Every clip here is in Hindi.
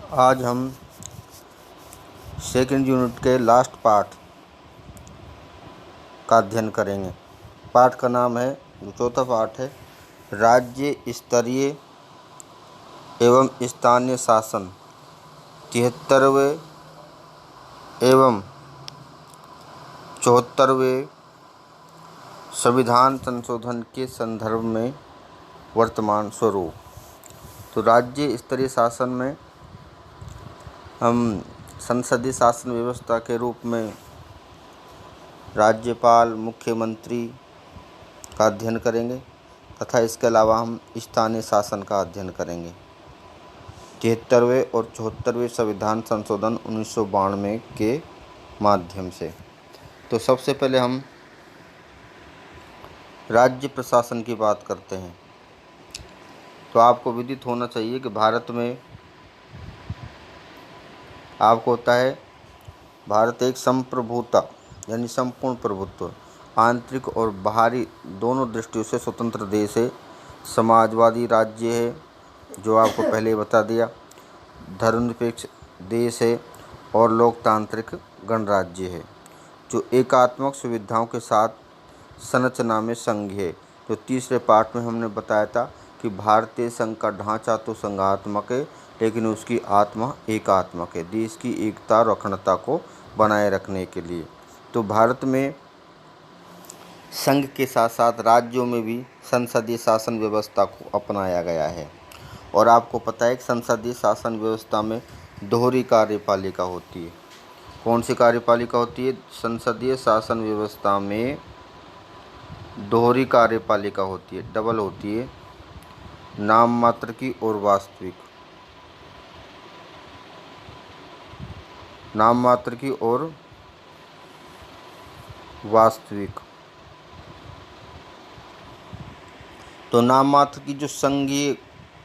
आज हम सेकंड यूनिट के लास्ट पार्ट का अध्ययन करेंगे। पाठ का नाम है, जो चौथा पाठ है, राज्य स्तरीय एवं स्थानीय शासन 73वें एवं 74वें संविधान संशोधन के संदर्भ में वर्तमान स्वरूप। तो राज्य स्तरीय शासन में हम संसदीय शासन व्यवस्था के रूप में राज्यपाल, मुख्यमंत्री का अध्ययन करेंगे तथा इसके अलावा हम स्थानीय शासन का अध्ययन करेंगे। 73वें और 74वें संविधान संशोधन 1992 के माध्यम से। तो सबसे पहले हम राज्य प्रशासन की बात करते हैं। तो आपको विदित होना चाहिए कि भारत में आपको होता है, भारत एक संप्रभुता यानी संपूर्ण प्रभुत्व, आंतरिक और बाहरी दोनों दृष्टियों से स्वतंत्र देश है। समाजवादी राज्य है, जो आपको पहले बता दिया, धर्मनिरपेक्ष देश है और लोकतांत्रिक गणराज्य है, जो एकात्मक सुविधाओं के साथ संरचना में संघ है। तो तीसरे पार्ट में हमने बताया था कि भारतीय संघ का ढांचा तो संघात्मक है, लेकिन उसकी आत्मा एकात्मक है, देश की एकता और अखंडता को बनाए रखने के लिए। तो भारत में संघ के साथ साथ राज्यों में भी संसदीय शासन व्यवस्था को अपनाया गया है। और आपको पता है कि संसदीय शासन व्यवस्था में दोहरी कार्यपालिका होती है। कौन सी कार्यपालिका होती है? संसदीय शासन व्यवस्था में दोहरी कार्यपालिका होती है, डबल होती है, नाम मात्र की और वास्तविक। नाम मात्र की और वास्तविक। तो नाम मात्र की जो संघीय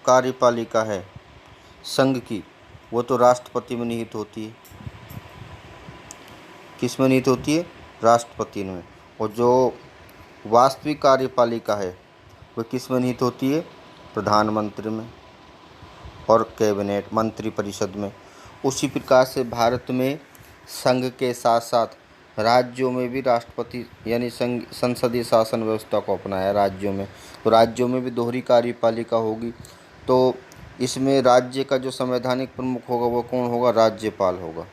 कार्यपालिका है संघ की, वो तो राष्ट्रपति में निहित होती है। किस में निहित होती है? राष्ट्रपति में। और जो वास्तविक कार्यपालिका है वो किस में निहित होती है? प्रधानमंत्री में और कैबिनेट मंत्रिपरिषद में। उसी प्रकार से भारत में संघ के साथ साथ राज्यों में भी राष्ट्रपति यानी संसदीय शासन व्यवस्था को अपनाया राज्यों में। तो राज्यों में भी दोहरी कार्यपालिका होगी। तो इसमें राज्य का जो संवैधानिक प्रमुख होगा वो कौन होगा? राज्यपाल होगा।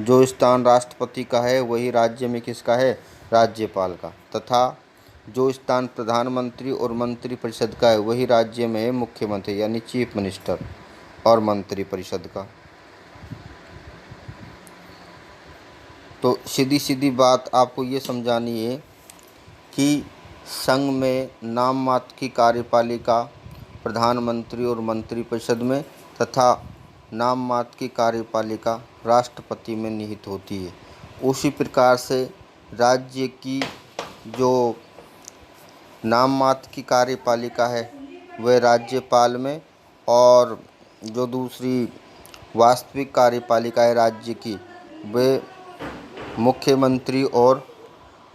जो स्थान राष्ट्रपति का है वही राज्य में किसका है? राज्यपाल का। तथा जो स्थान प्रधानमंत्री और मंत्रिपरिषद का है वही राज्य में है मुख्यमंत्री यानी चीफ मिनिस्टर और मंत्रिपरिषद का। तो सीधी सीधी बात आपको ये समझानी है कि संघ में नाम मात्र की कार्यपालिका प्रधानमंत्री और मंत्रिपरिषद में तथा नाम मात्र की कार्यपालिका राष्ट्रपति में निहित होती है। उसी प्रकार से राज्य की जो नाम मात्र की कार्यपालिका है वह राज्यपाल में, और जो दूसरी वास्तविक कार्यपालिका है राज्य की वह मुख्यमंत्री और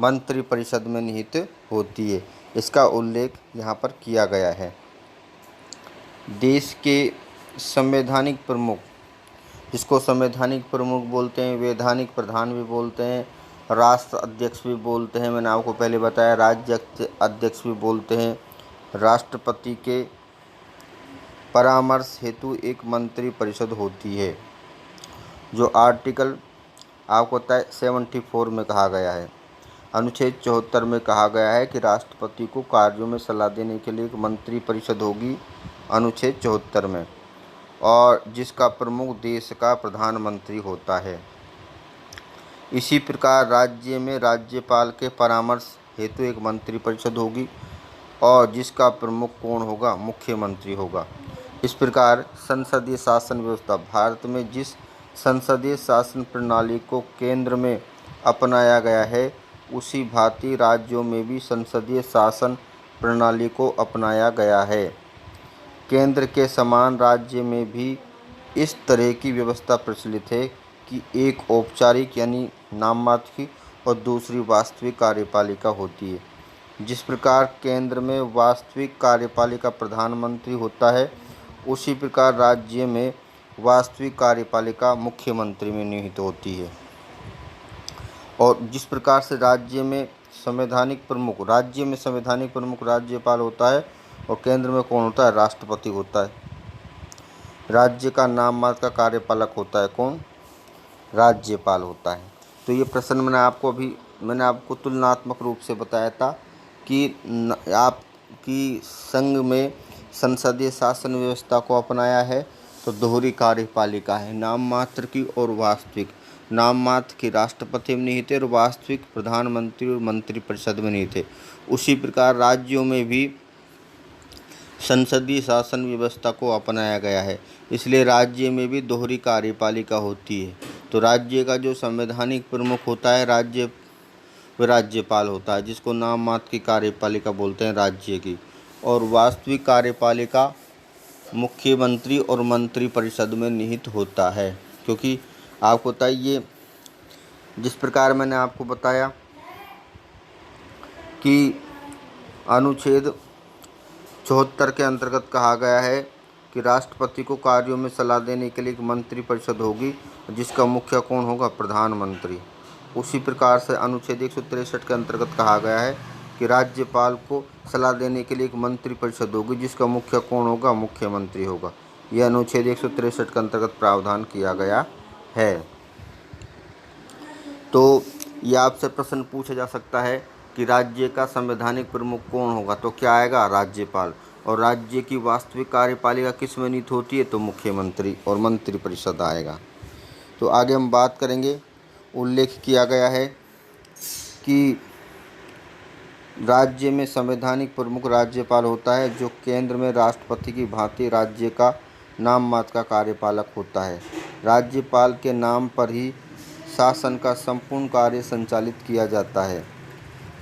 मंत्रिपरिषद में निहित होती है। इसका उल्लेख यहाँ पर किया गया है। देश के संवैधानिक प्रमुख, जिसको संवैधानिक प्रमुख बोलते हैं, वैधानिक प्रधान भी बोलते हैं, राष्ट्र अध्यक्ष भी बोलते हैं, मैंने आपको पहले बताया, राज्य अध्यक्ष भी बोलते हैं। राष्ट्रपति के परामर्श हेतु एक मंत्रिपरिषद होती है, जो आर्टिकल आपको पता है 74 में कहा गया है। अनुच्छेद 74 में कहा गया है कि राष्ट्रपति को कार्यों में सलाह देने के लिए एक मंत्रिपरिषद होगी, अनुच्छेद 74 में, और जिसका प्रमुख देश का प्रधानमंत्री होता है। इसी प्रकार राज्य में राज्यपाल के परामर्श हेतु एक मंत्रिपरिषद होगी और जिसका प्रमुख कौन होगा? मुख्यमंत्री होगा। इस प्रकार संसदीय शासन व्यवस्था, भारत में जिस संसदीय शासन प्रणाली को केंद्र में अपनाया गया है उसी भांति राज्यों में भी संसदीय शासन प्रणाली को अपनाया गया है। केंद्र के समान राज्य में भी इस तरह की व्यवस्था प्रचलित है कि एक औपचारिक यानी नाम मात्र की और दूसरी वास्तविक कार्यपालिका होती है। जिस प्रकार केंद्र में वास्तविक कार्यपालिका प्रधानमंत्री होता है, उसी प्रकार राज्य में वास्तविक कार्यपालिका मुख्यमंत्री में निहित होती है। और जिस प्रकार से राज्य में संवैधानिक प्रमुख राज्यपाल होता है और केंद्र में कौन होता है? राष्ट्रपति होता है। राज्य का नाम मात्र का कार्यपालक होता है कौन? राज्यपाल होता है। तो ये प्रश्न मैंने आपको तुलनात्मक रूप से बताया था कि आपकी संघ में संसदीय शासन व्यवस्था को अपनाया है तो दोहरी कार्यपालिका है, नाम मात्र की और वास्तविक। नाम मात्र की राष्ट्रपति में निहित है और वास्तविक प्रधानमंत्री और मंत्रिपरिषद में निहित है। उसी प्रकार राज्यों में भी संसदीय शासन व्यवस्था को अपनाया गया है, इसलिए राज्य में भी दोहरी कार्यपालिका होती है। तो राज्य का जो संवैधानिक प्रमुख होता है राज्यपाल होता है, जिसको नाम मात्र की कार्यपालिका बोलते हैं राज्य की, और वास्तविक कार्यपालिका मुख्यमंत्री और मंत्रिपरिषद में निहित होता है। क्योंकि आपको बताइए, जिस प्रकार मैंने आपको बताया कि अनुच्छेद 74 के अंतर्गत कहा गया है कि राष्ट्रपति को कार्यों में सलाह देने के लिए एक मंत्रिपरिषद होगी, जिसका मुखिया कौन होगा? प्रधानमंत्री। उसी प्रकार से अनुच्छेद 163 के अंतर्गत कहा गया है कि राज्यपाल को सलाह देने के लिए एक मंत्रिपरिषद होगी, जिसका मुखिया कौन होगा? मुख्यमंत्री होगा। यह अनुच्छेद 163 के अंतर्गत प्रावधान किया गया है। तो ये आपसे प्रश्न पूछा जा सकता है कि राज्य का संवैधानिक प्रमुख कौन होगा? तो क्या आएगा? राज्यपाल। और राज्य की वास्तविक कार्यपालिका किस में निहित होती है? तो मुख्यमंत्री और मंत्रिपरिषद आएगा। तो आगे हम बात करेंगे। उल्लेख किया गया है कि राज्य में संवैधानिक प्रमुख राज्यपाल होता है, जो केंद्र में राष्ट्रपति की भांति राज्य का नाम मात्र का कार्यपालक होता है। राज्यपाल के नाम पर ही शासन का संपूर्ण कार्य संचालित किया जाता है।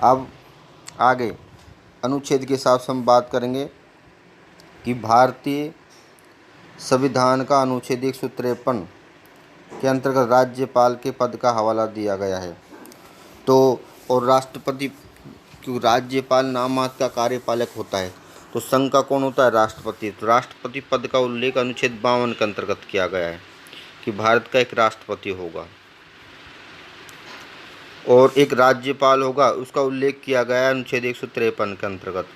अब आगे अनुच्छेद के हिसाब से हम बात करेंगे कि भारतीय संविधान का अनुच्छेद 153 के अंतर्गत राज्यपाल के पद का हवाला दिया गया है। तो और राष्ट्रपति, क्योंकि राज्यपाल नाम मात्र का कार्यपालक होता है, तो संघ का कौन होता है? राष्ट्रपति। तो राष्ट्रपति पद का उल्लेख अनुच्छेद 52 के अंतर्गत किया गया है कि भारत का एक राष्ट्रपति होगा और एक राज्यपाल होगा, उसका उल्लेख किया गया है अनुच्छेद 153 के अंतर्गत।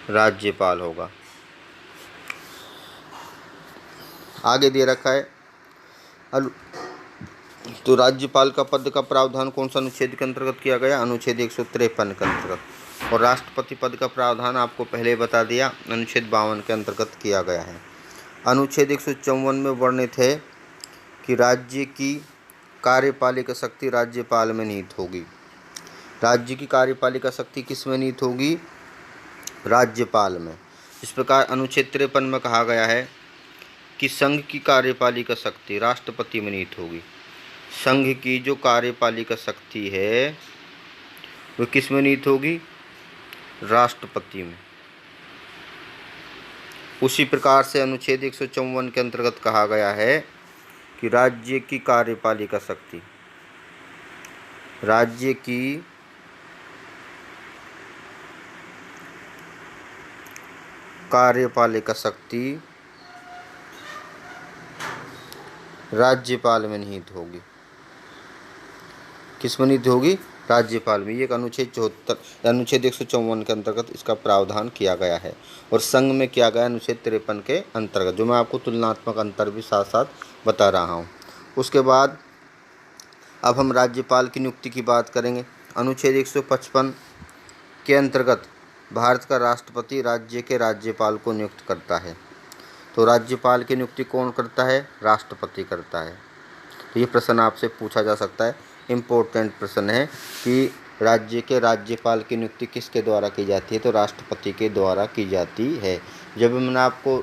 राज्यपाल होगा। आगे दे रखा है तो राज्यपाल का पद का प्रावधान कौन सा अनुच्छेद के अंतर्गत किया गया? अनुच्छेद 153 के अंतर्गत। और राष्ट्रपति पद का प्रावधान आपको पहले बता दिया, अनुच्छेद 52 के अंतर्गत किया गया है। अनुच्छेद 154 में वर्णित है कि राज्य की कार्यपालिका शक्ति राज्यपाल में निहित होगी। राज्य की कार्यपालिका शक्ति किस में निहित होगी? राज्यपाल में। इस प्रकार अनुच्छेद 53 में कहा गया है कि संघ की कार्यपालिका शक्ति राष्ट्रपति में निहित होगी। संघ की जो कार्यपालिका शक्ति है वो किस में निहित होगी? राष्ट्रपति में। उसी प्रकार से अनुच्छेद 154 के अंतर्गत कहा गया है कि राज्य की कार्यपालिका शक्ति राज्यपाल में निहित होगी। किस में निहित होगी? राज्यपाल में। ये एक अनुच्छेद 154 के अंतर्गत इसका प्रावधान किया गया है और संघ में किया गया अनुच्छेद 53 के अंतर्गत, जो मैं आपको तुलनात्मक अंतर भी साथ साथ बता रहा हूँ। उसके बाद अब हम राज्यपाल की नियुक्ति की बात करेंगे। अनुच्छेद 155 के अंतर्गत भारत का राष्ट्रपति राज्य के राज्यपाल को नियुक्त करता है। तो राज्यपाल की नियुक्ति कौन करता है? राष्ट्रपति करता है। तो ये प्रश्न आपसे पूछा जा सकता है, इम्पोर्टेंट प्रश्न है कि राज्य के राज्यपाल की नियुक्ति किसके द्वारा की जाती है? तो राष्ट्रपति के द्वारा की जाती है। जब मैंने आपको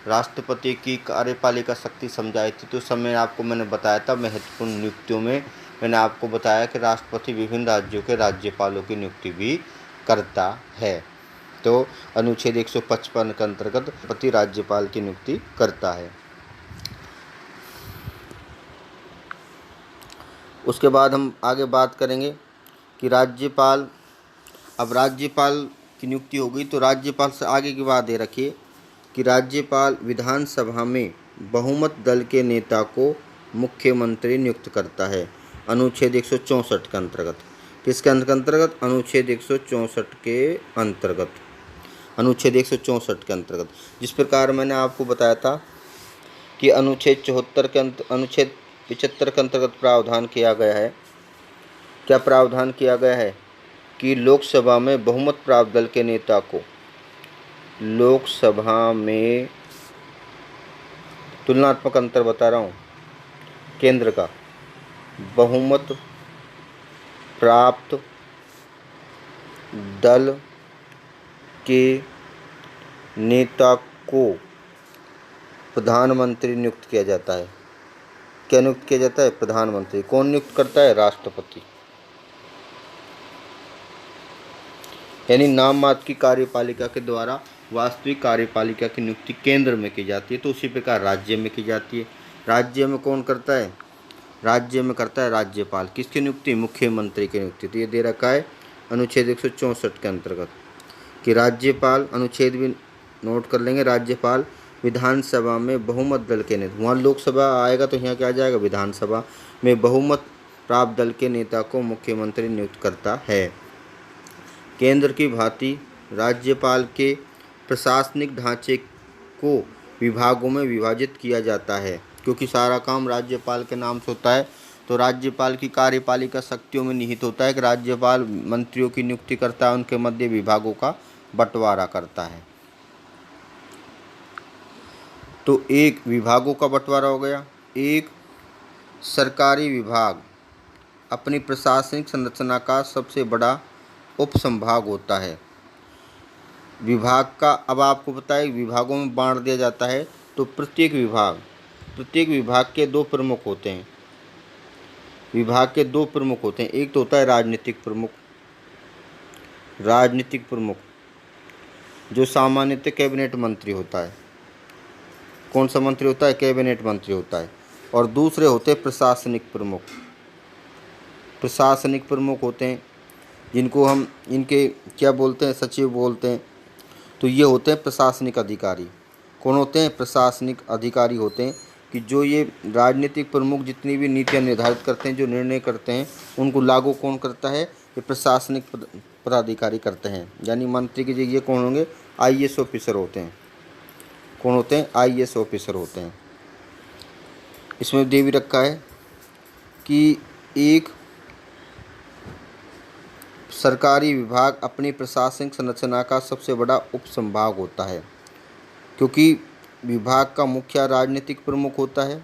राष्ट्रपति की कार्यपालिका शक्ति समझाई थी तो उस समय आपको मैंने बताया था महत्वपूर्ण नियुक्तियों में मैंने आपको बताया कि राष्ट्रपति विभिन्न राज्यों के राज्यपालों की नियुक्ति भी करता है। तो अनुच्छेद 155 के अंतर्गत राष्ट्रपति राज्यपाल की नियुक्ति करता है। उसके बाद हम आगे बात करेंगे कि राज्यपाल की नियुक्ति हो गई। तो राज्यपाल से आगे की बात दे रखिए कि राज्यपाल विधानसभा में बहुमत दल के नेता को मुख्यमंत्री नियुक्त करता है, अनुच्छेद 164 के अंतर्गत। किसके अंतर्गत? अनुच्छेद 164 के अंतर्गत, अनुच्छेद 164 के अंतर्गत। जिस प्रकार मैंने आपको बताया था कि अनुच्छेद 74 के अनुच्छेद 75 के अंतर्गत प्रावधान किया गया है। क्या प्रावधान किया गया है? कि लोकसभा में बहुमत प्राप्त दल के नेता को, लोकसभा में तुलनात्मक अंतर बता रहा हूँ, केंद्र का बहुमत प्राप्त दल के नेता को प्रधानमंत्री नियुक्त किया जाता है। क्या नियुक्त किया जाता है? प्रधानमंत्री। कौन नियुक्त करता है? राष्ट्रपति। यानी नाम मात्र की कार्यपालिका के द्वारा वास्तविक कार्यपालिका की नियुक्ति केंद्र में की जाती है। तो उसी प्रकार राज्य में की जाती है। राज्य में कौन करता है? राज्य में करता है राज्यपाल। किसकी नियुक्ति? मुख्यमंत्री की नियुक्ति। तो ये दे रखा है अनुच्छेद 164 के अंतर्गत कि राज्यपाल, अनुच्छेद भी नोट कर लेंगे, राज्यपाल विधानसभा में बहुमत दल के नेता, वहाँ लोकसभा आएगा तो यहाँ क्या आ जाएगा? विधानसभा में बहुमत प्राप्त दल के नेता को मुख्यमंत्री नियुक्त करता है। केंद्र की भांति राज्यपाल के प्रशासनिक ढांचे को विभागों में विभाजित किया जाता है, क्योंकि सारा काम राज्यपाल के नाम से होता है। तो राज्यपाल की कार्यपालिका शक्तियों में निहित होता है कि राज्यपाल मंत्रियों की नियुक्ति करता है, उनके मध्य विभागों का बंटवारा करता है। तो एक विभागों का बंटवारा हो गया। एक सरकारी विभाग अपनी प्रशासनिक संरचना का सबसे बड़ा उपसंभाग होता है। विभाग का, अब आपको पता है विभागों में बांट दिया जाता है। तो प्रत्येक विभाग के दो प्रमुख होते हैं। विभाग के दो प्रमुख होते हैं। एक तो होता है राजनीतिक प्रमुख जो सामान्यतः कैबिनेट मंत्री होता है। कौन सा मंत्री होता है? कैबिनेट मंत्री होता है। और दूसरे होते हैं प्रशासनिक प्रमुख होते हैं, जिनको हम इनके क्या बोलते हैं? सचिव बोलते हैं। तो ये होते हैं प्रशासनिक अधिकारी। कौन होते हैं? प्रशासनिक अधिकारी होते हैं कि जो ये राजनीतिक प्रमुख जितनी भी नीतियाँ निर्धारित करते हैं, जो निर्णय करते हैं, उनको लागू कौन करता है? ये प्रशासनिक पदाधिकारी करते हैं। यानी मंत्री की जगह कौन होंगे? IAS ऑफिसर होते हैं। कौन होते हैं? IAS ऑफिसर होते हैं। इसमें दे भी रखा है कि एक सरकारी विभाग अपनी प्रशासनिक संरचना का सबसे बड़ा उपसंभाग होता है, क्योंकि विभाग का मुखिया राजनीतिक प्रमुख होता है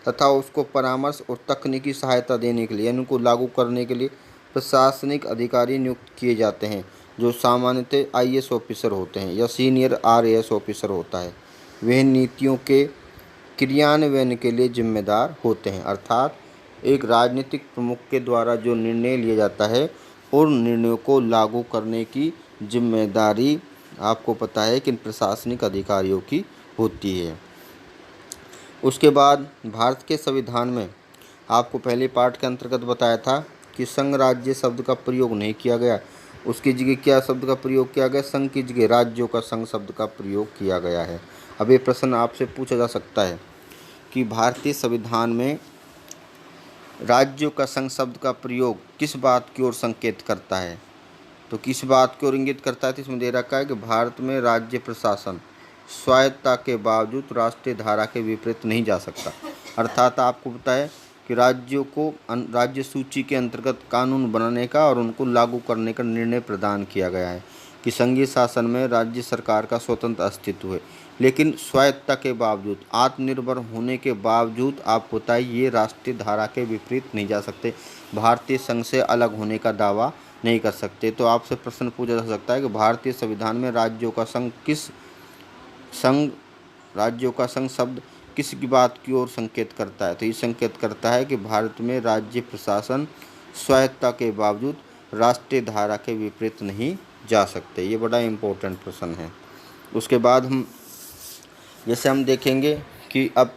तथा उसको परामर्श और तकनीकी सहायता देने के लिए, यानी उनको लागू करने के लिए प्रशासनिक अधिकारी नियुक्त किए जाते हैं, जो सामान्यतः IAS ऑफिसर होते हैं या सीनियर RAS ऑफिसर होता है। वह नीतियों के क्रियान्वयन के लिए जिम्मेदार होते हैं। अर्थात एक राजनीतिक प्रमुख के द्वारा जो निर्णय लिया जाता है, उन निर्णयों को लागू करने की जिम्मेदारी आपको पता है कि प्रशासनिक अधिकारियों की होती है। उसके बाद भारत के संविधान में आपको पहले पार्ट के अंतर्गत बताया था कि संघ राज्य शब्द का प्रयोग नहीं किया गया। उसकी जगह क्या शब्द का प्रयोग किया गया? संघ की जगह राज्यों का संघ शब्द का प्रयोग किया गया है। अब ये प्रश्न आपसे पूछा जा सकता है कि भारतीय संविधान में राज्यों का संघ शब्द का प्रयोग किस बात की ओर संकेत करता है? तो किस बात की ओर इंगित करता है? तो इसमें दे रखा है कि भारत में राज्य प्रशासन स्वायत्तता के बावजूद राष्ट्रीय धारा के विपरीत नहीं जा सकता। अर्थात आपको पता है कि राज्यों को राज्य सूची के अंतर्गत कानून बनाने का और उनको लागू करने का निर्णय प्रदान किया गया है कि संघीय शासन में राज्य सरकार का स्वतंत्र अस्तित्व है, लेकिन स्वायत्तता के बावजूद, आत्मनिर्भर होने के बावजूद आपको पता है ये राष्ट्रीय धारा के विपरीत नहीं जा सकते, भारतीय संघ से अलग होने का दावा नहीं कर सकते। तो आपसे प्रश्न पूछा जा सकता है कि भारतीय संविधान में राज्यों का संघ शब्द किस की बात की ओर संकेत करता है? तो ये संकेत करता है कि भारत में राज्य प्रशासन स्वायत्तता के बावजूद राष्ट्रीय धारा के विपरीत नहीं जा सकते। ये बड़ा इम्पोर्टेंट प्रश्न है। उसके बाद हम देखेंगे कि अब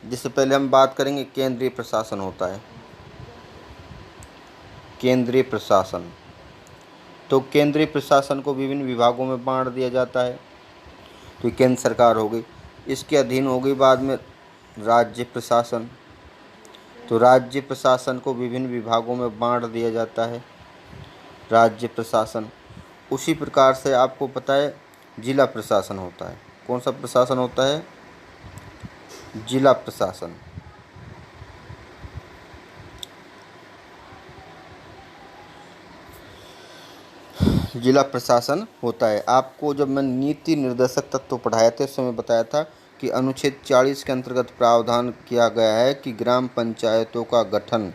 जिससे पहले हम बात करेंगे केंद्रीय प्रशासन होता है। केंद्रीय प्रशासन तो केंद्रीय प्रशासन को विभिन्न विभागों में बांट दिया जाता है। तो केंद्र सरकार हो गई, इसके अधीन हो गई बाद में राज्य प्रशासन। तो राज्य प्रशासन को विभिन्न विभागों में बांट दिया जाता है, राज्य प्रशासन। उसी प्रकार से आपको पता है जिला प्रशासन होता है। कौन सा प्रशासन होता है? जिला प्रशासन। जिला प्रशासन होता है। आपको जब मैं नीति निर्देशक तत्व पढ़ाया थे उस समय बताया था कि अनुच्छेद 40 के अंतर्गत प्रावधान किया गया है कि ग्राम पंचायतों का गठन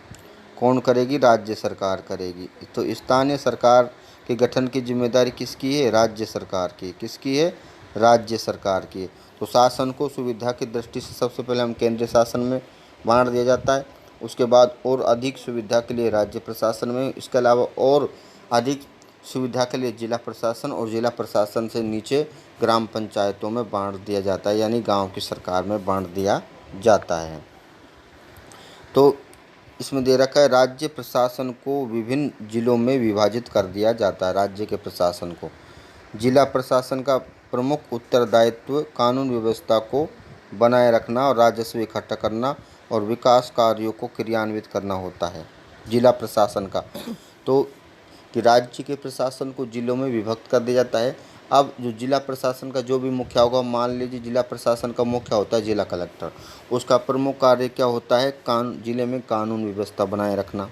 कौन करेगी? राज्य सरकार करेगी। तो स्थानीय सरकार के गठन की जिम्मेदारी किसकी है? राज्य सरकार की। किसकी है? राज्य सरकार की। तो शासन को सुविधा की दृष्टि से सबसे पहले हम केंद्रीय शासन में बांट दिया जाता है, उसके बाद और अधिक सुविधा के लिए राज्य प्रशासन में, इसके अलावा और अधिक सुविधा के लिए जिला प्रशासन, और जिला प्रशासन से नीचे ग्राम पंचायतों में बांट दिया जाता है, यानी गांव की सरकार में बांट दिया जाता है। तो इसमें दे रखा है राज्य प्रशासन को विभिन्न जिलों में विभाजित कर दिया जाता है। राज्य के प्रशासन को, जिला प्रशासन का प्रमुख उत्तरदायित्व कानून व्यवस्था को बनाए रखना और राजस्व इकट्ठा करना और विकास कार्यों को क्रियान्वित करना होता है, जिला प्रशासन का। तो कि राज्य के प्रशासन को जिलों में विभक्त कर दिया जाता है। अब जो जिला प्रशासन का जो भी मुखिया होगा, मान लीजिए जिला प्रशासन का मुखिया होता है जिला कलेक्टर, उसका प्रमुख कार्य क्या होता है? जिले में कानून व्यवस्था बनाए रखना,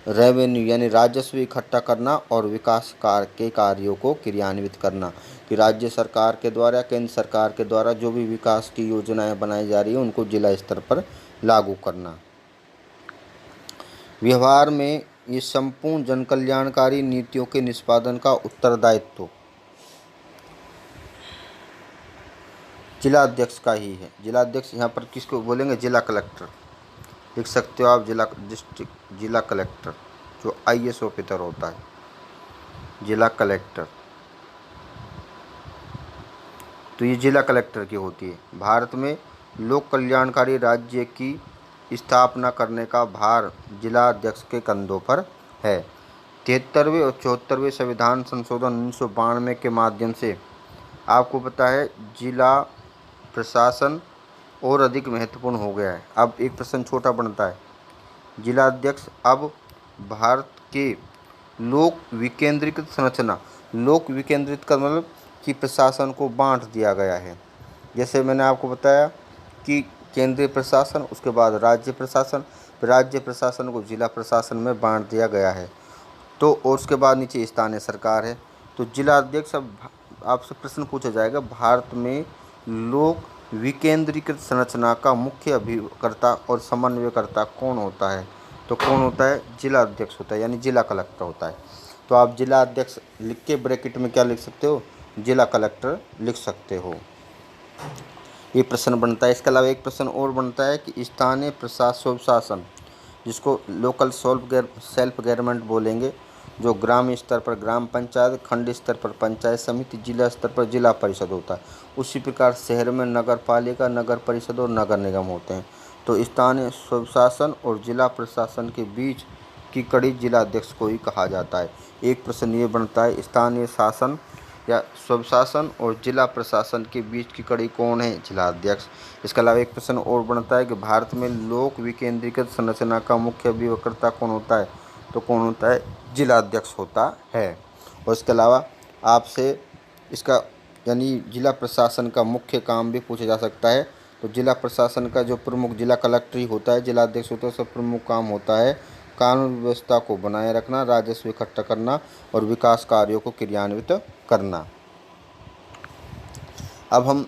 रेवेन्यू यानी राजस्व इकट्ठा करना और विकास के कार्यों को क्रियान्वित करना, कि राज्य सरकार के द्वारा, केंद्र सरकार के द्वारा जो भी विकास की योजनाएं बनाई जा रही हैं उनको जिला स्तर पर लागू करना। व्यवहार में ये संपूर्ण जनकल्याणकारी नीतियों के निष्पादन का उत्तरदायित्व जिलाध्यक्ष का ही है। जिलाध्यक्ष यहाँ पर किसको बोलेंगे? जिला कलेक्टर। लिख सकते हो आप जिला कलेक्टर, जो IAS ऑफिसर होता है, जिला कलेक्टर। तो ये जिला कलेक्टर की होती है। भारत में लोक कल्याणकारी राज्य की स्थापना करने का भार जिलाध्यक्ष के कंधों पर है। 73वें और 74वें संविधान संशोधन 1992 के माध्यम से आपको पता है जिला प्रशासन और अधिक महत्वपूर्ण हो गया है। अब एक प्रश्न छोटा बनता है, जिलाध्यक्ष अब भारत के लोक विकेंद्रीकृत संरचना, लोक विकेंद्रित का मतलब कि प्रशासन को बांट दिया गया है। जैसे मैंने आपको बताया कि केंद्रीय प्रशासन, उसके बाद राज्य प्रशासन, फिर राज्य प्रशासन को जिला प्रशासन में बांट दिया गया है। तो और उसके बाद नीचे स्थानीय सरकार है। तो जिलाध्यक्ष, अब आपसे प्रश्न पूछा जाएगा, भारत में लोक विकेंद्रीकृत संरचना का मुख्य अभिकर्ता और समन्वयकर्ता कौन होता है? तो कौन होता है? जिलाध्यक्ष होता है, यानी जिला कलेक्टर होता है। तो आप जिलाध्यक्ष लिख के ब्रैकेट में क्या लिख सकते हो? जिला कलेक्टर लिख सकते हो। ये प्रश्न बनता है। इसके अलावा एक प्रश्न और बनता है कि स्थानीय स्वशासन, जिसको लोकल सेल्फ गवर्नमेंट बोलेंगे, जो ग्राम स्तर पर ग्राम पंचायत, खंड स्तर पर पंचायत समिति, जिला स्तर पर जिला परिषद होता है। उसी प्रकार शहर में नगर पालिका, नगर परिषद और नगर निगम होते हैं। तो स्थानीय स्वशासन और जिला प्रशासन के बीच की कड़ी जिलाध्यक्ष को ही कहा जाता है। एक प्रश्न ये बनता है, स्थानीय शासन या स्वशासन और जिला प्रशासन के बीच की कड़ी कौन है? जिलाध्यक्ष। इसके अलावा एक प्रश्न और बनता है कि भारत में लोक विकेंद्रीकृत संरचना का मुख्य अभिकर्ता कौन होता है? तो कौन होता है? जिलाध्यक्ष होता है। और इसके अलावा आपसे इसका यानी जिला प्रशासन का मुख्य काम भी पूछा जा सकता है। तो जिला प्रशासन का जो प्रमुख, जिला कलेक्टर ही होता है, जिलाध्यक्ष होता है, उसका प्रमुख काम होता है कानून व्यवस्था को बनाए रखना, राजस्व इकट्ठा करना और विकास कार्यों को क्रियान्वित करना। अब हम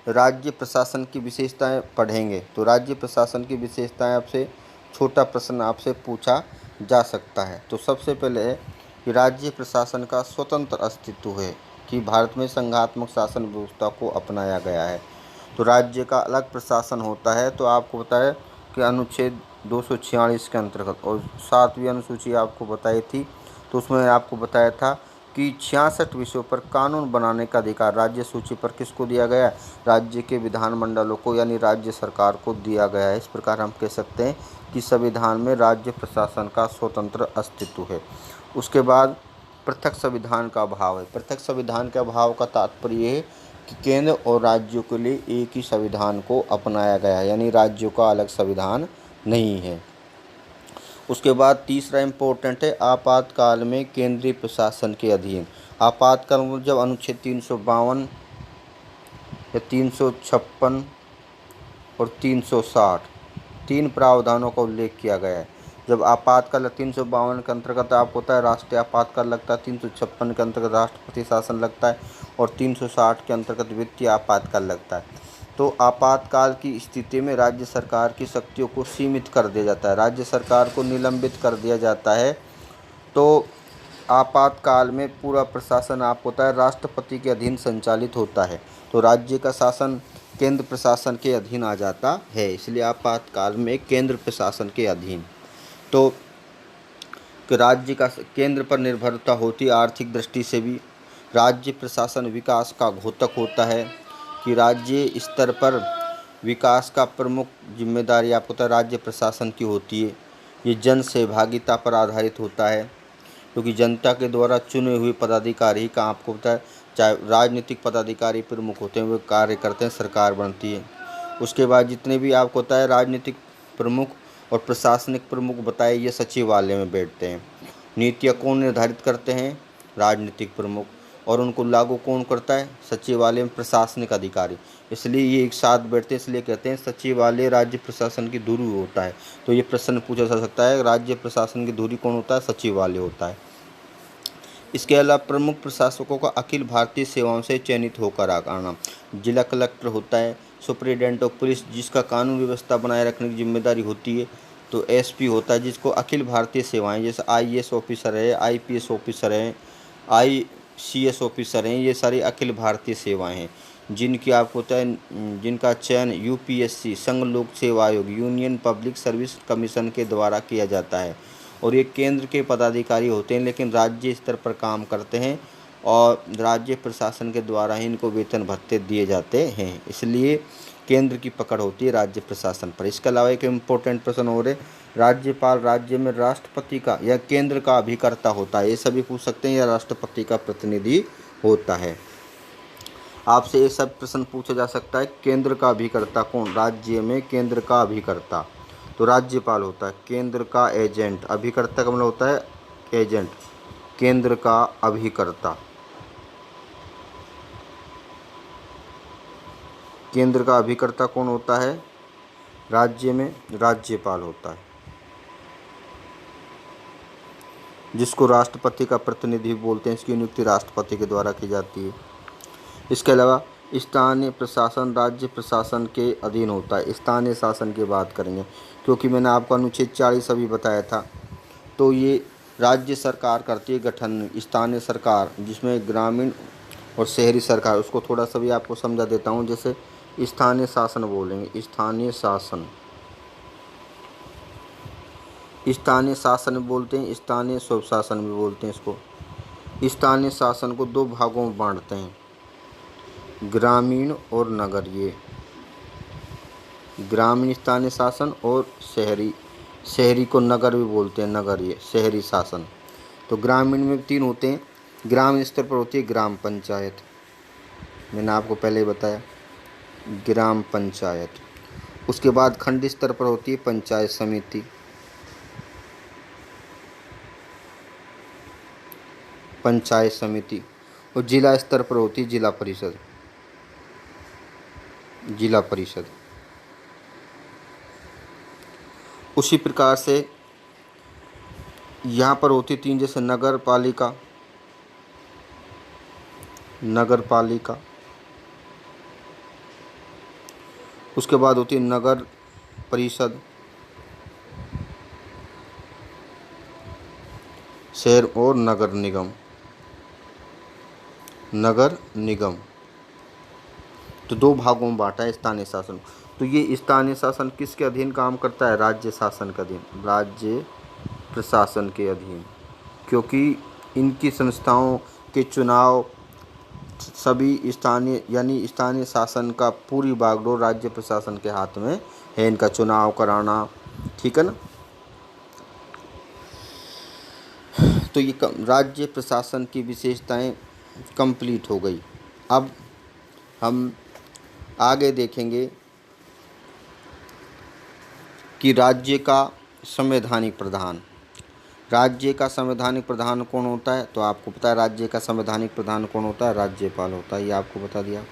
राज्य प्रशासन की विशेषताएं पढ़ेंगे। तो राज्य प्रशासन की विशेषताएं आपसे छोटा प्रश्न आपसे पूछा जा सकता है। तो सबसे पहले है कि राज्य प्रशासन का स्वतंत्र अस्तित्व है, कि भारत में संघात्मक शासन व्यवस्था को अपनाया गया है। तो राज्य का अलग प्रशासन होता है। तो आपको बताया कि अनुच्छेद 246 के अंतर्गत, और 7वीं अनुसूची आपको बताई थी, तो उसमें आपको बताया था कि 66 विषयों पर कानून बनाने का अधिकार राज्य सूची पर किसको दिया गया? राज्य के विधानमंडलों को, यानी राज्य सरकार को दिया गया है। इस प्रकार हम कह सकते हैं कि संविधान में राज्य प्रशासन का स्वतंत्र अस्तित्व है। उसके बाद पृथक संविधान का अभाव है। पृथक संविधान के अभाव का तात्पर्य ये है कि केंद्र और राज्यों के लिए एक ही संविधान को अपनाया गया है, यानी राज्यों का अलग संविधान नहीं है। उसके बाद तीसरा इम्पोर्टेंट है आपातकाल में केंद्रीय प्रशासन के अधीन। आपातकाल में जब अनुच्छेद 352 या 356 और 360 तीन प्रावधानों का उल्लेख किया गया है। जब आपातकाल 352 के अंतर्गत आपको होता है राष्ट्रीय आपातकाल लगता है, 356 के अंतर्गत राष्ट्रपति शासन लगता है और 360 के अंतर्गत वित्तीय आपातकाल लगता है। तो आपातकाल की स्थिति में राज्य सरकार की शक्तियों को सीमित कर दिया जाता है, राज्य सरकार को निलंबित कर दिया जाता है। तो आपातकाल में पूरा प्रशासन आपको होता है राष्ट्रपति के अधीन संचालित होता है, तो राज्य का शासन केंद्र प्रशासन के अधीन आ जाता है, इसलिए आपातकाल में केंद्र प्रशासन के अधीन। तो राज्य का केंद्र पर निर्भरता होती है। आर्थिक दृष्टि से भी राज्य प्रशासन विकास का घोतक होता है कि राज्य स्तर पर विकास का प्रमुख जिम्मेदारी आपको होता है राज्य प्रशासन की होती है। ये जन सहभागिता पर आधारित होता है, क्योंकि जनता के द्वारा चुने हुए पदाधिकारी का आपको पता है, चाहे राजनीतिक पदाधिकारी प्रमुख होते हैं, वे कार्य करते हैं, सरकार बनती है। उसके बाद जितने भी आपको होता है राजनीतिक प्रमुख और प्रशासनिक प्रमुख बताए, ये सचिवालय में बैठते हैं। नीतियाँ कौन निर्धारित करते हैं? राजनीतिक प्रमुख। और उनको लागू कौन करता है? सचिवालय में प्रशासनिक अधिकारी। इसलिए ये एक साथ बैठते हैं, इसलिए कहते हैं सचिवालय राज्य प्रशासन की धुरी होता है। तो ये प्रश्न पूछा जा सकता है, राज्य प्रशासन की धुरी कौन होता है? सचिवालय होता है। इसके अलावा प्रमुख प्रशासकों का अखिल भारतीय सेवाओं से चयनित होकर आना। जिला कलेक्टर होता है, सुप्रिटेंडेंट ऑफ पुलिस जिसका कानून व्यवस्था बनाए रखने की जिम्मेदारी होती है। तो एसपी होता है जिसको अखिल भारतीय सेवाएं, जैसे आईएएस ऑफिसर है, आईपीएस ऑफिसर हैं, आईसीएस ऑफिसर हैं, ये सारी अखिल भारतीय सेवाएं हैं जिनकी आपको होता है जिनका चयन यूपीएससी संघ लोक सेवा आयोग यूनियन पब्लिक सर्विस कमीशन के द्वारा किया जाता है। और ये केंद्र के पदाधिकारी होते हैं लेकिन राज्य स्तर पर काम करते हैं और राज्य प्रशासन के द्वारा ही इनको वेतन भत्ते दिए जाते हैं, इसलिए केंद्र की पकड़ होती है राज्य प्रशासन पर। इसके अलावा एक इम्पोर्टेंट प्रश्न और है, राज्यपाल राज्य में राष्ट्रपति का या केंद्र का अभिकर्ता होता है, ये सभी पूछ सकते हैं, या राष्ट्रपति का प्रतिनिधि होता है। आपसे ये सब प्रश्न पूछा जा सकता है, केंद्र का अभिकर्ता कौन? राज्य में केंद्र का अभिकर्ता तो राज्यपाल होता है। केंद्र का एजेंट, अभिकर्ता का मतलब होता है एजेंट, केंद्र का अभिकर्ता। केंद्र का अभिकर्ता कौन होता है? राज्य में राज्यपाल होता है, जिसको राष्ट्रपति का प्रतिनिधि बोलते हैं। इसकी नियुक्ति राष्ट्रपति के द्वारा की जाती है। इसके अलावा स्थानीय प्रशासन राज्य प्रशासन के अधीन होता है। स्थानीय शासन की बात करेंगे क्योंकि मैंने आपको अनुच्छेद 40 अभी बताया था, तो ये राज्य सरकार करती है गठन। स्थानीय सरकार जिसमें ग्रामीण और शहरी सरकार, उसको थोड़ा सा भी आपको समझा देता हूँ। जैसे स्थानीय शासन बोलेंगे, स्थानीय शासन, स्थानीय शासन बोलते हैं, स्थानीय स्वशासन भी बोलते हैं इसको। स्थानीय शासन को दो भागों में बांटते हैं, ग्रामीण और नगरीय। ग्रामीण स्थानीय शासन और शहरी, शहरी को नगर भी बोलते हैं, नगरीय शहरी शासन। तो ग्रामीण में 3 होते हैं। ग्रामीण स्तर पर होती है ग्राम पंचायत, मैंने आपको पहले ही बताया, ग्राम पंचायत। उसके बाद खंड स्तर पर होती है पंचायत समिति, पंचायत समिति। और जिला स्तर पर होती है जिला परिषद, जिला परिषद। उसी प्रकार से यहाँ पर होती 3, जैसे नगर पालिका, नगर पालिका। उसके बाद होती है नगर परिषद, शहर और नगर निगम, नगर निगम। तो 2 भागों में बांटा है स्थानीय शासन। तो ये स्थानीय शासन किसके अधीन काम करता है? राज्य शासन के अधीन, राज्य प्रशासन के अधीन, क्योंकि इनकी संस्थाओं के चुनाव सभी स्थानीय यानी स्थानीय शासन का पूरी बागडोर राज्य प्रशासन के हाथ में है, इनका चुनाव कराना, ठीक है ना। तो ये राज्य प्रशासन की विशेषताएं कंप्लीट हो गई। अब हम आगे देखेंगे कि राज्य का संवैधानिक प्रधान। राज्य का संवैधानिक प्रधान कौन होता है? तो आपको पता है राज्य का संवैधानिक प्रधान कौन होता है? राज्यपाल होता है। ये आपको बता दिया,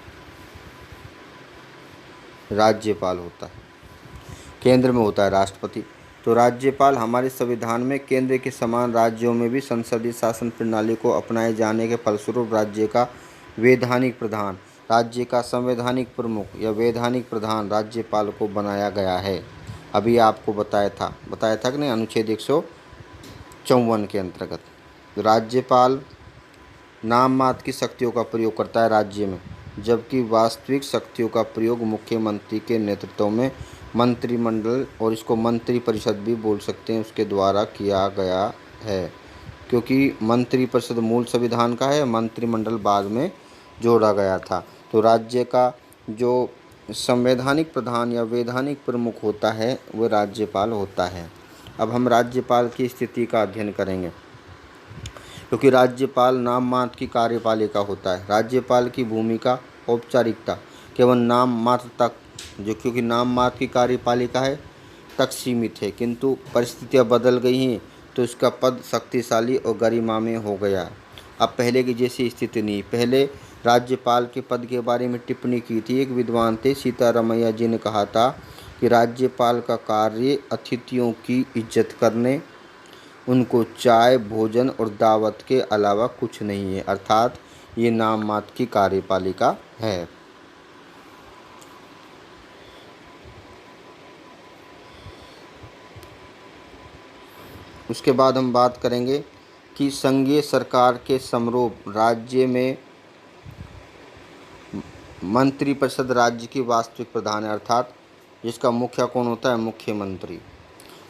राज्यपाल होता है। केंद्र में होता है राष्ट्रपति। तो राज्यपाल हमारे संविधान में केंद्र के समान राज्यों में भी संसदीय शासन प्रणाली को अपनाए जाने के फलस्वरूप राज्य का वैधानिक प्रधान, राज्य का संवैधानिक प्रमुख या वैधानिक प्रधान राज्यपाल को बनाया गया है। अभी आपको बताया था कि नहीं, अनुच्छेद 154 के अंतर्गत राज्यपाल नाम मात्र की शक्तियों का प्रयोग करता है राज्य में, जबकि वास्तविक शक्तियों का प्रयोग मुख्यमंत्री के नेतृत्व में मंत्रिमंडल, और इसको मंत्री परिषद भी बोल सकते हैं, उसके द्वारा किया गया है। क्योंकि मंत्री परिषद मूल संविधान का है, मंत्रिमंडल बाद में जोड़ा गया था। तो राज्य का जो संवैधानिक प्रधान या वैधानिक प्रमुख होता है वह राज्यपाल होता है। अब हम राज्यपाल की स्थिति का अध्ययन करेंगे, क्योंकि राज्यपाल नाम मात्र की कार्यपालिका होता है। राज्यपाल की भूमिका औपचारिकता केवल नाम मात्र तक, जो क्योंकि नाम मात्र की कार्यपालिका है, तक सीमित है, किंतु परिस्थितियां बदल गई हैं तो इसका पद शक्तिशाली और गरिमामय हो गया। अब पहले की जैसी स्थिति नहीं। पहले राज्यपाल के पद के बारे में टिप्पणी की थी एक विद्वान थे सीतारामैया जी ने कहा था कि राज्यपाल का कार्य अतिथियों की इज्जत करने, उनको चाय भोजन और दावत के अलावा कुछ नहीं है, अर्थात ये नाम मात्र की कार्यपालिका है। उसके बाद हम बात करेंगे कि संघीय सरकार के समरूप राज्य में मंत्रिपरिषद राज्य की वास्तविक प्रधान है, अर्थात जिसका मुखिया कौन होता है? मुख्यमंत्री।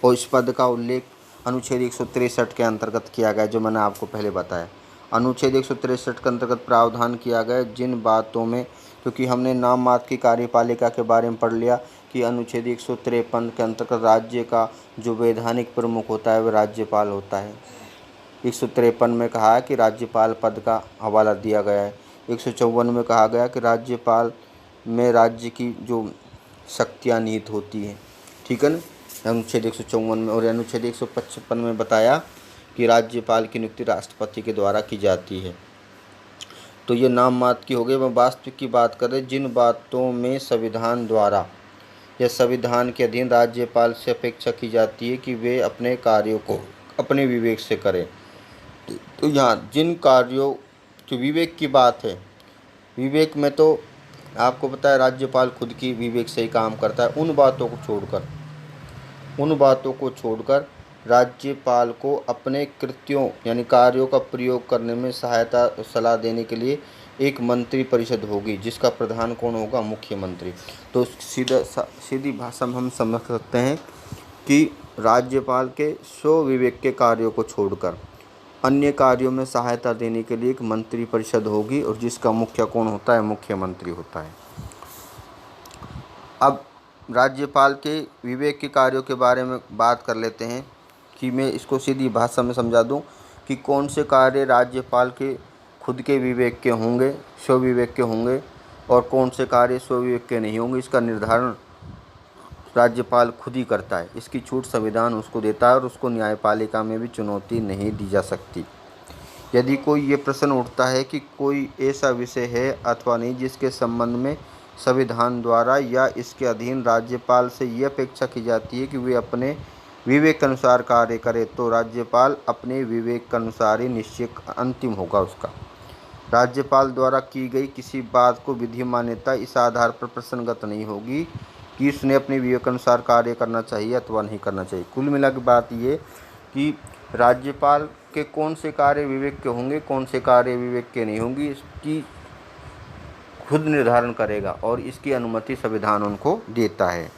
और इस पद का उल्लेख अनुच्छेद 163 के अंतर्गत किया गया, जो मैंने आपको पहले बताया। अनुच्छेद 163 के अंतर्गत प्रावधान किया गया जिन बातों में, क्योंकि हमने नाम मात्र की कार्यपालिका के बारे में पढ़ लिया कि अनुच्छेद 153 के अंतर्गत राज्य का जो वैधानिक प्रमुख होता है वह राज्यपाल होता है। 153 में कहा है कि राज्यपाल पद का हवाला दिया गया है। 154 में कहा गया कि राज्यपाल में राज्य की जो शक्तियाँ निहित होती हैं, ठीक है ना, अनुच्छेद 154 में। और अनुच्छेद 155 में बताया कि राज्यपाल की नियुक्ति राष्ट्रपति के द्वारा की जाती है। तो ये नाम मात्र की हो गई। वह वास्तविक की बात करें, जिन बातों में संविधान द्वारा या संविधान के अधीन राज्यपाल से अपेक्षा की जाती है कि वे अपने कार्यों को अपने विवेक से करें, तो यहाँ जिन कार्यों जो विवेक की बात है, विवेक में तो आपको पता है राज्यपाल खुद की विवेक से ही काम करता है। उन बातों को छोड़कर राज्यपाल को अपने कृत्यों यानी कार्यों का प्रयोग करने में सहायता सलाह देने के लिए एक मंत्री परिषद होगी, जिसका प्रधान कौन होगा? मुख्यमंत्री। तो सीधी भाषा में हम समझ सकते हैं कि राज्यपाल के स्वविवेक के कार्यों को छोड़कर अन्य कार्यों में सहायता देने के लिए एक मंत्री परिषद होगी, और जिसका मुखिया कौन होता है? मुख्यमंत्री होता है। अब राज्यपाल के विवेक के कार्यों के बारे में बात कर लेते हैं कि मैं इसको सीधी भाषा में समझा दूं कि कौन से कार्य राज्यपाल के खुद के विवेक के होंगे, स्वविवेक के होंगे, और कौन से कार्य स्वविवेक के नहीं होंगे। इसका निर्धारण राज्यपाल खुद ही करता है। इसकी छूट संविधान उसको देता है और उसको न्यायपालिका में भी चुनौती नहीं दी जा सकती। यदि कोई ये प्रश्न उठता है कि कोई ऐसा विषय है अथवा नहीं जिसके संबंध में संविधान द्वारा या इसके अधीन राज्यपाल से ये अपेक्षा की जाती है कि वे अपने विवेक के अनुसार कार्य करे, तो राज्यपाल अपने विवेक के अनुसार ही निश्चय अंतिम होगा उसका। राज्यपाल द्वारा की गई किसी बात को विधि मान्यता इस आधार पर प्रश्नगत नहीं होगी कि उसने अपने विवेक अनुसार कार्य करना चाहिए अथवा नहीं करना चाहिए। कुल मिला के बात ये कि राज्यपाल के कौन से कार्य विवेक के होंगे, कौन से कार्य विवेक के नहीं होंगी, इसकी खुद निर्धारण करेगा और इसकी अनुमति संविधान उनको देता है।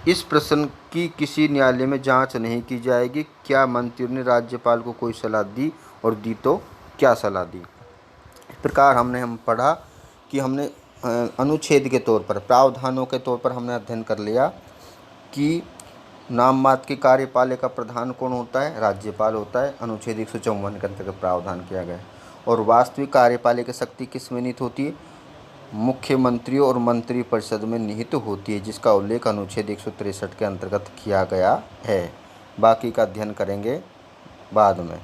इस प्रश्न की किसी न्यायालय में जांच नहीं की जाएगी क्या मंत्रियों ने राज्यपाल को कोई सलाह दी और दी तो क्या सलाह दी। इस प्रकार हम पढ़ा कि हमने अनुच्छेद के तौर पर, प्रावधानों के तौर पर हमने अध्ययन कर लिया कि नाम मात्र की कार्यपालिका प्रधान कौन होता है? राज्यपाल होता है। अनुच्छेद 154 के अंतर्गत प्रावधान किया गया है। और वास्तविक कार्यपालिका शक्ति किस में निहित होती है? मुख्यमंत्री और मंत्रिपरिषद में निहित होती है, जिसका उल्लेख अनुच्छेद 163 के अंतर्गत किया गया है। बाकी का अध्ययन करेंगे बाद में।